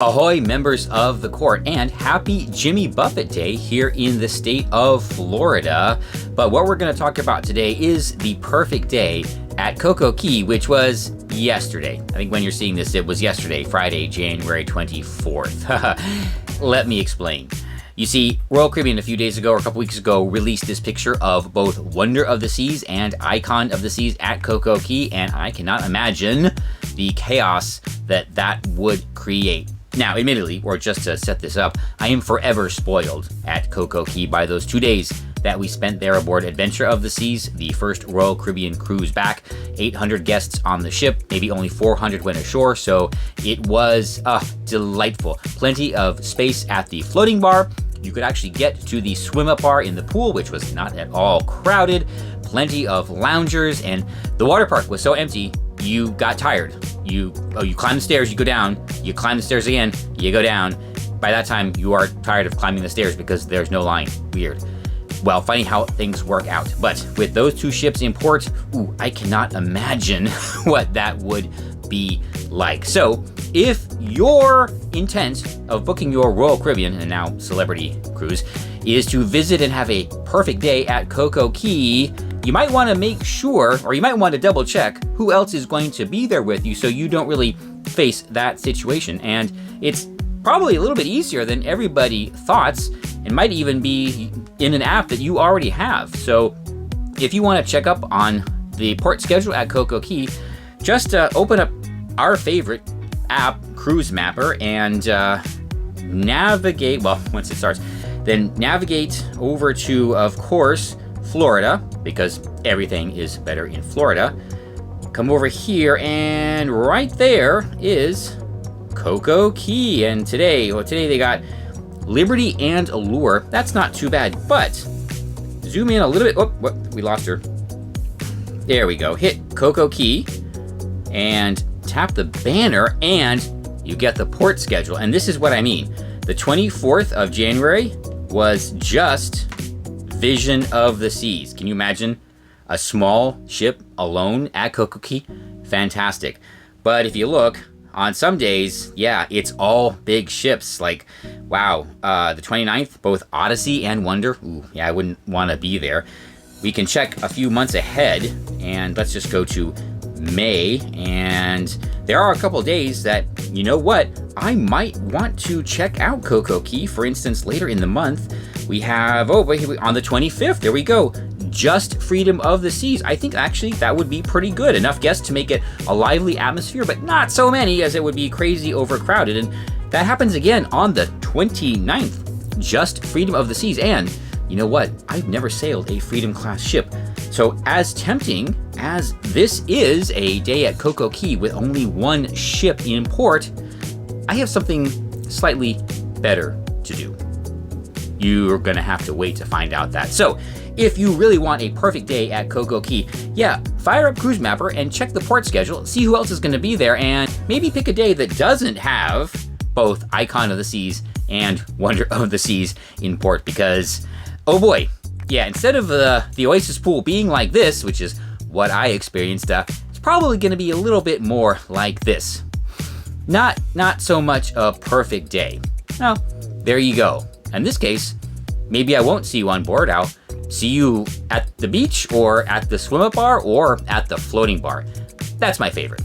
Ahoy, members of the court, and happy Jimmy Buffett Day here in the state of Florida. But what we're going to talk about today is the perfect day at Coco Cay, which was yesterday. I think when you're seeing this, it was yesterday, Friday, January 24th. Let me explain. You see, Royal Caribbean a few days ago or a couple weeks ago released this picture of both Wonder of the Seas and Icon of the Seas at Coco Cay, and I cannot imagine the chaos that would create. Now, admittedly, or just to set this up, I am forever spoiled at Coco Cay by those 2 days that we spent there aboard Adventure of the Seas, the first Royal Caribbean cruise back. 800 guests on the ship, maybe only 400 went ashore, so it was delightful. Plenty of space at the floating bar. You could actually get to the swim-up bar in the pool, which was not at all crowded. Plenty of loungers, and the water park was so empty, you got tired. You climb the stairs, you go down, you climb the stairs again, you go down. By that time, you are tired of climbing the stairs because there's no line. Weird. Well, funny how things work out. But with those two ships in port, I cannot imagine what that would be like. So, if your intent of booking your Royal Caribbean, and now Celebrity Cruise, is to visit and have a perfect day at Coco Cay, you might want to make sure, or you might want to double check who else is going to be there with you so you don't really face that situation. And it's probably a little bit easier than everybody thought, and might even be in an app that you already have. So if you want to check up on the port schedule at Coco Cay, just open up our favorite app, Cruise Mapper, and navigate, well, once it starts, then navigate over to, of course, Florida, because everything is better in Florida. Come over here, and right there is Coco Cay. And today they got Liberty and Allure. That's not too bad, but zoom in a little bit. Oh, what? We lost her. There we go. Hit Coco Cay and tap the banner, and you get the port schedule. And this is what I mean. The 24th of January was just Vision of the Seas. Can you imagine a small ship alone at Coco Cay? Fantastic. But if you look, on some days, yeah, it's all big ships. Like, wow, the 29th, both Odyssey and Wonder. Yeah, I wouldn't want to be there. We can check a few months ahead, and let's just go to May, and there are a couple days that, you know what, I might want to check out Coco Cay. For instance, later in the month, we have, on the 25th, there we go, just Freedom of the Seas. I think actually that would be pretty good. Enough guests to make it a lively atmosphere, but not so many as it would be crazy overcrowded. And that happens again on the 29th, just Freedom of the Seas. And you know what? I've never sailed a Freedom class ship. So as tempting as this is a day at Coco Cay with only one ship in port, I have something slightly better to do. You're gonna have to wait to find out that. So if you really want a perfect day at Coco Cay, yeah, fire up Cruise Mapper and check the port schedule, see who else is gonna be there, and maybe pick a day that doesn't have both Icon of the Seas and Wonder of the Seas in port, because, oh boy, yeah, instead of the Oasis pool being like this, which is what I experienced, it's probably gonna be a little bit more like this. Not so much a perfect day. Well, there you go. In this case, maybe I won't see you on board. I'll see you at the beach, or at the swim-up bar, or at the floating bar. That's my favorite.